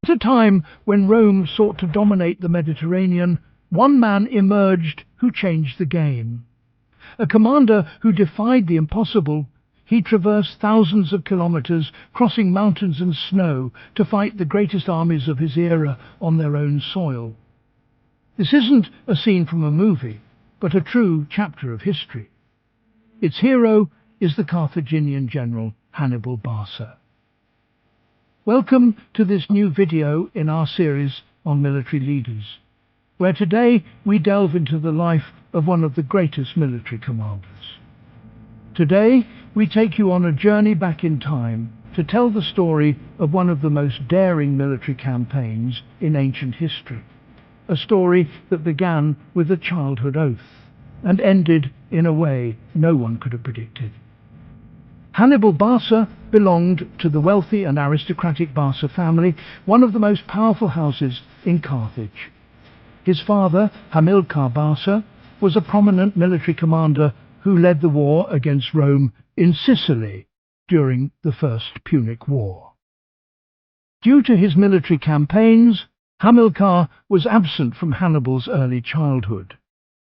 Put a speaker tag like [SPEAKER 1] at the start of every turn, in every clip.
[SPEAKER 1] At a time when Rome sought to dominate the Mediterranean, one man emerged who changed the game. A commander who defied the impossible, he traversed thousands of kilometers, crossing mountains and snow to fight the greatest armies of his era on their own soil. This isn't a scene from a movie, but a true chapter of history. Its hero is the Carthaginian general Hannibal Barca. Welcome to this new video in our series on military leaders, where today we delve into the life of one of the greatest military commanders. Today we take you on a journey back in time to tell the story of one of the most daring military campaigns in ancient history, a story that began with a childhood oath and ended in a way no one could have predicted. Hannibal Barca belonged to the wealthy and aristocratic Barca family, one of the most powerful houses in Carthage. His father, Hannibal Barca, was a prominent military commander who led the war against Rome in Sicily during the First Punic War. Due to his military campaigns, Hamilcar was absent from Hannibal's early childhood,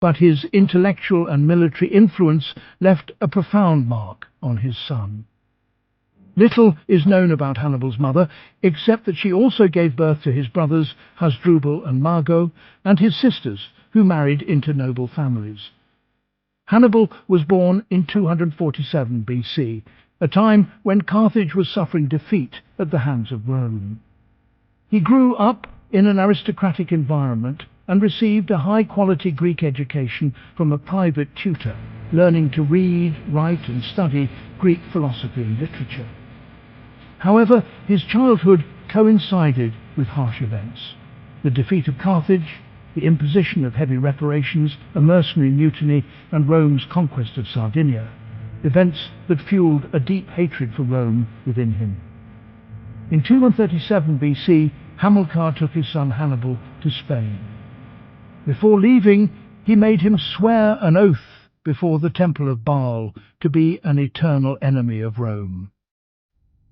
[SPEAKER 1] but his intellectual and military influence left a profound mark on his son. Little is known about Hannibal's mother, except that she also gave birth to his brothers Hasdrubal and Mago, and his sisters, who married into noble families. Hannibal was born in 247 BC, a time when Carthage was suffering defeat at the hands of Rome. He grew up in an aristocratic environment and received a high-quality Greek education from a private tutor, learning to read, write and study Greek philosophy and literature. However, his childhood coincided with harsh events: the defeat of Carthage, the imposition of heavy reparations, a mercenary mutiny, and Rome's conquest of Sardinia, events that fueled a deep hatred for Rome within him. In 237 BC, Hamilcar took his son Hannibal to Spain. Before leaving, he made him swear an oath before the temple of Baal to be an eternal enemy of Rome.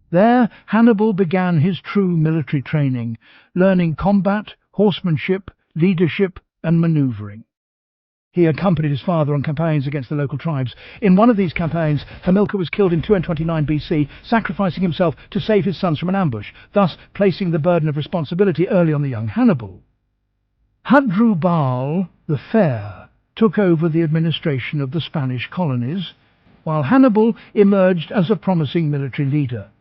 [SPEAKER 1] There, Hannibal began his true military training, learning combat, horsemanship, leadership and maneuvering. He accompanied his father on campaigns against the local tribes. In one of these campaigns, Hamilcar was killed in 229 BC, sacrificing himself to save his sons from an ambush, thus placing the burden of responsibility early on the young Hannibal. Hasdrubal the Fair took over the administration of the Spanish colonies, while Hannibal emerged as a promising military leader.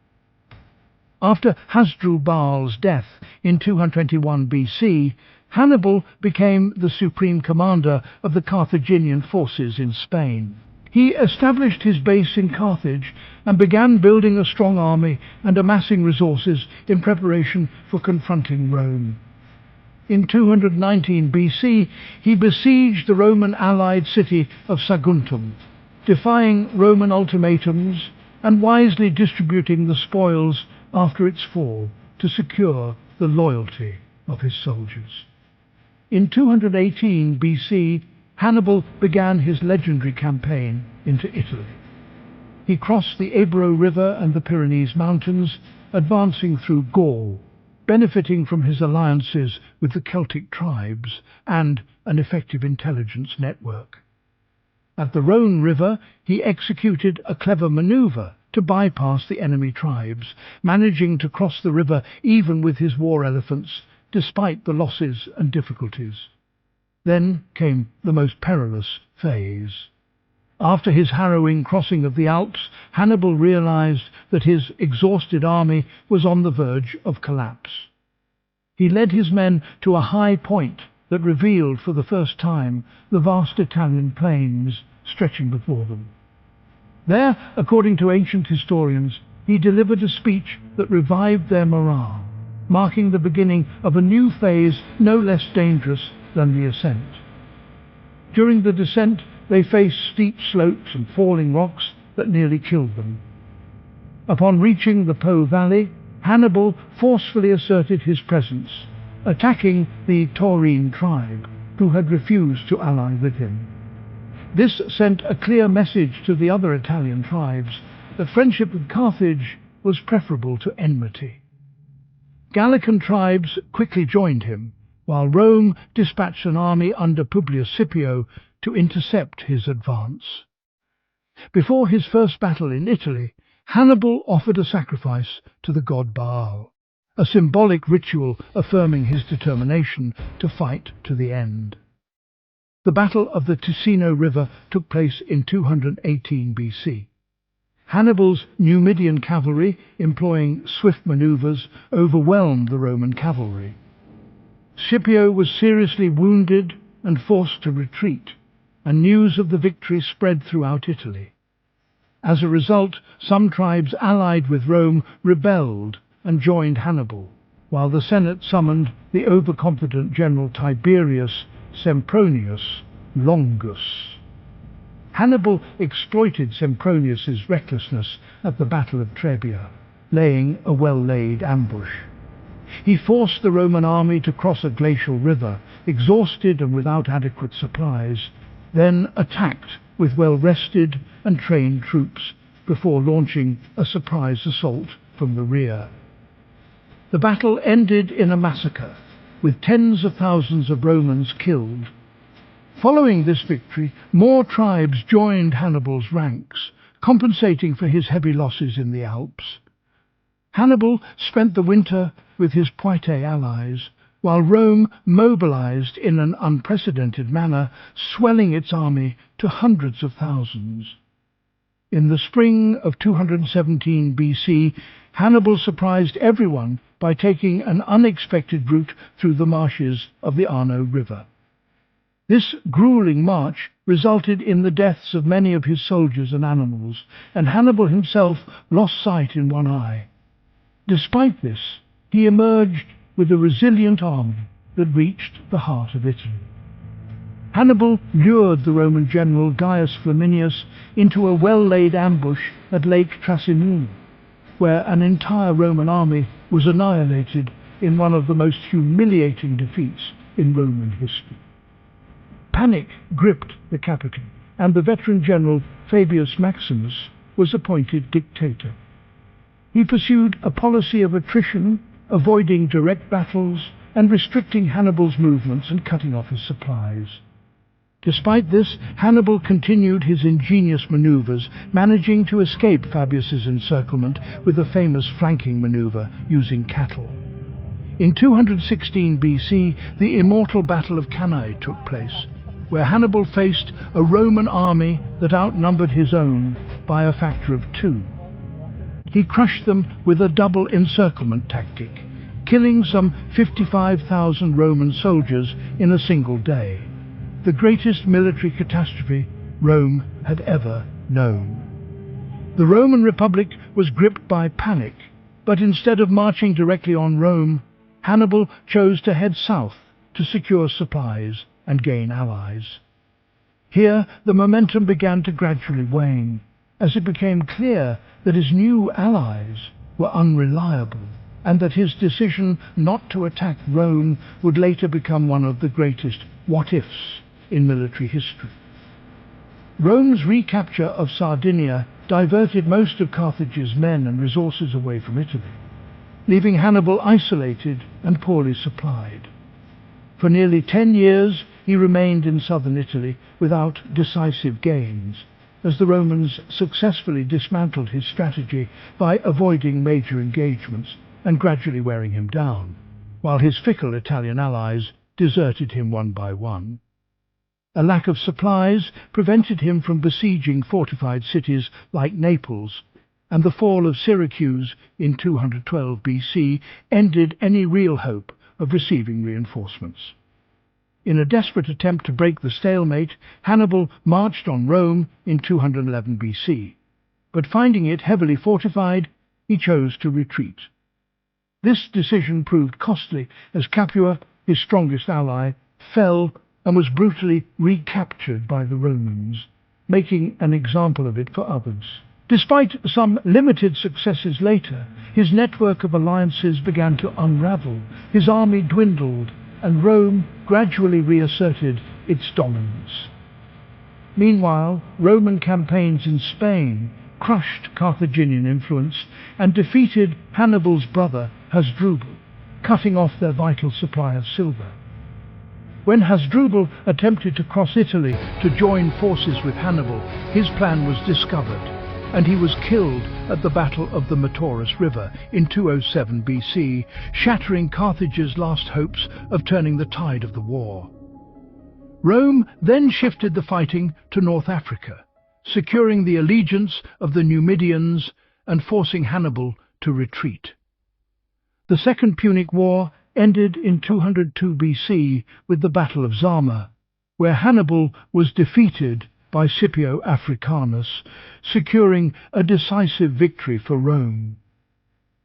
[SPEAKER 1] After Hasdrubal's death in 221 BC, Hannibal became the supreme commander of the Carthaginian forces in Spain. He established his base in Carthage and began building a strong army and amassing resources in preparation for confronting Rome. In 219 BC, he besieged the Roman allied city of Saguntum, defying Roman ultimatums and wisely distributing the spoils after its fall to secure the loyalty of his soldiers. In 218 BC, Hannibal began his legendary campaign into Italy. He crossed the Ebro River and the Pyrenees Mountains, advancing through Gaul, benefiting from his alliances with the Celtic tribes and an effective intelligence network. At the Rhone River, he executed a clever maneuver to bypass the enemy tribes, managing to cross the river even with his war elephants, despite the losses and difficulties. Then came the most perilous phase. After his harrowing crossing of the Alps, Hannibal realized that his exhausted army was on the verge of collapse. He led his men to a high point that revealed for the first time the vast Italian plains stretching before them. There, according to ancient historians, he delivered a speech that revived their morale, marking the beginning of a new phase no less dangerous than the ascent. During the descent, they faced steep slopes and falling rocks that nearly killed them. Upon reaching the Po Valley, Hannibal forcefully asserted his presence, attacking the Taurine tribe, who had refused to ally with him. This sent a clear message to the other Italian tribes that friendship with Carthage was preferable to enmity. Gallican tribes quickly joined him, while Rome dispatched an army under Publius Scipio to intercept his advance. Before his first battle in Italy, Hannibal offered a sacrifice to the god Baal, a symbolic ritual affirming his determination to fight to the end. The Battle of the Ticino River took place in 218 BC. Hannibal's Numidian cavalry, employing swift maneuvers, overwhelmed the Roman cavalry. Scipio was seriously wounded and forced to retreat, and news of the victory spread throughout Italy. As a result, some tribes allied with Rome rebelled and joined Hannibal, while the Senate summoned the overconfident general Tiberius Sempronius Longus. Hannibal exploited Sempronius's recklessness at the Battle of Trebia, laying a well-laid ambush. He forced the Roman army to cross a glacial river, exhausted and without adequate supplies, then attacked with well-rested and trained troops before launching a surprise assault from the rear. The battle ended in a massacre, with tens of thousands of Romans killed. Following this victory, more tribes joined Hannibal's ranks, compensating for his heavy losses in the Alps. Hannibal spent the winter with his Puitae allies, while Rome mobilized in an unprecedented manner, swelling its army to hundreds of thousands. In the spring of 217 BC, Hannibal surprised everyone by taking an unexpected route through the marshes of the Arno River. This grueling march resulted in the deaths of many of his soldiers and animals, and Hannibal himself lost sight in one eye. Despite this, he emerged with a resilient army that reached the heart of Italy. Hannibal lured the Roman general Gaius Flaminius into a well-laid ambush at Lake Trasimene, where an entire Roman army was annihilated in one of the most humiliating defeats in Roman history. Panic gripped the capital, and the veteran general Fabius Maximus was appointed dictator. He pursued a policy of attrition, avoiding direct battles and restricting Hannibal's movements and cutting off his supplies. Despite this, Hannibal continued his ingenious maneuvers, managing to escape Fabius's encirclement with a famous flanking maneuver using cattle. In 216 BC, the immortal Battle of Cannae took place, where Hannibal faced a Roman army that outnumbered his own by a factor of 2. He crushed them with a double encirclement tactic, killing some 55,000 Roman soldiers in a single day, the greatest military catastrophe Rome had ever known. The Roman Republic was gripped by panic, but instead of marching directly on Rome, Hannibal chose to head south to secure supplies and gain allies. Here, the momentum began to gradually wane, as it became clear that his new allies were unreliable, and that his decision not to attack Rome would later become one of the greatest what-ifs in military history. Rome's recapture of Sardinia diverted most of Carthage's men and resources away from Italy, leaving Hannibal isolated and poorly supplied. For nearly 10 years he remained in southern Italy without decisive gains, as the Romans successfully dismantled his strategy by avoiding major engagements and gradually wearing him down, while his fickle Italian allies deserted him one by one. A lack of supplies prevented him from besieging fortified cities like Naples, and the fall of Syracuse in 212 BC ended any real hope of receiving reinforcements. In a desperate attempt to break the stalemate, Hannibal marched on Rome in 211 BC, but finding it heavily fortified, he chose to retreat. This decision proved costly, as Capua, his strongest ally, fell and was brutally recaptured by the Romans, making an example of it for others. Despite some limited successes later, his network of alliances began to unravel, his army dwindled, and Rome gradually reasserted its dominance. Meanwhile, Roman campaigns in Spain crushed Carthaginian influence and defeated Hannibal's brother Hasdrubal, cutting off their vital supply of silver. When Hasdrubal attempted to cross Italy to join forces with Hannibal, his plan was discovered, and he was killed at the Battle of the Metaurus River in 207 BC, shattering Carthage's last hopes of turning the tide of the war. Rome then shifted the fighting to North Africa, securing the allegiance of the Numidians and forcing Hannibal to retreat. The Second Punic War ended in 202 BC with the Battle of Zama, where Hannibal was defeated by Scipio Africanus, securing a decisive victory for Rome.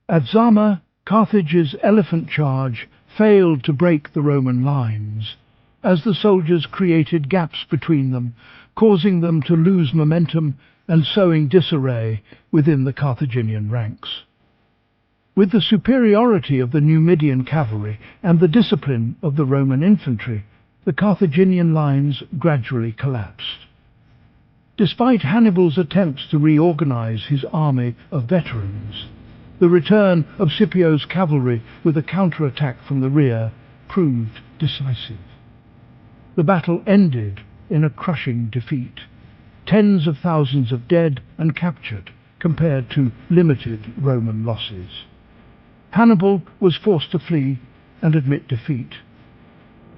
[SPEAKER 1] At Zama, Carthage's elephant charge failed to break the Roman lines, as the soldiers created gaps between them, causing them to lose momentum and sowing disarray within the Carthaginian ranks. With the superiority of the Numidian cavalry and the discipline of the Roman infantry, the Carthaginian lines gradually collapsed. Despite Hannibal's attempts to reorganize his army of veterans, the return of Scipio's cavalry with a counterattack from the rear proved decisive. The battle ended in a crushing defeat, tens of thousands of dead and captured compared to limited Roman losses. Hannibal was forced to flee and admit defeat.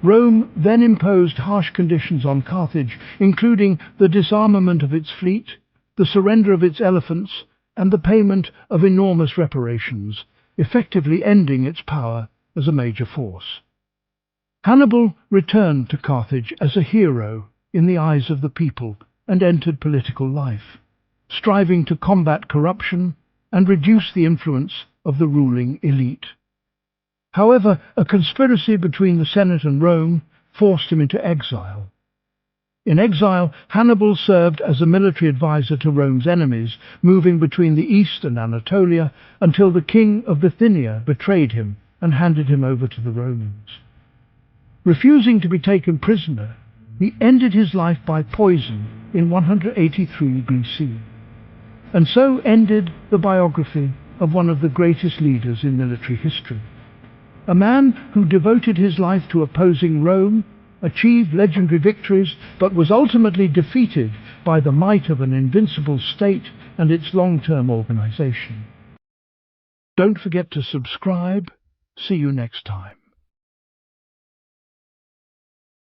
[SPEAKER 1] Rome then imposed harsh conditions on Carthage, including the disarmament of its fleet, the surrender of its elephants, and the payment of enormous reparations, effectively ending its power as a major force. Hannibal returned to Carthage as a hero in the eyes of the people and entered political life, striving to combat corruption and reduce the influence of the ruling elite. However, a conspiracy between the Senate and Rome forced him into exile. In exile, Hannibal served as a military advisor to Rome's enemies, moving between the east and Anatolia until the king of Bithynia betrayed him and handed him over to the Romans. Refusing to be taken prisoner, he ended his life by poison in 183 BC. And so ended the biography of one of the greatest leaders in military history. A man who devoted his life to opposing Rome, achieved legendary victories, but was ultimately defeated by the might of an invincible state and its long-term organization. Don't forget to subscribe. See you next time.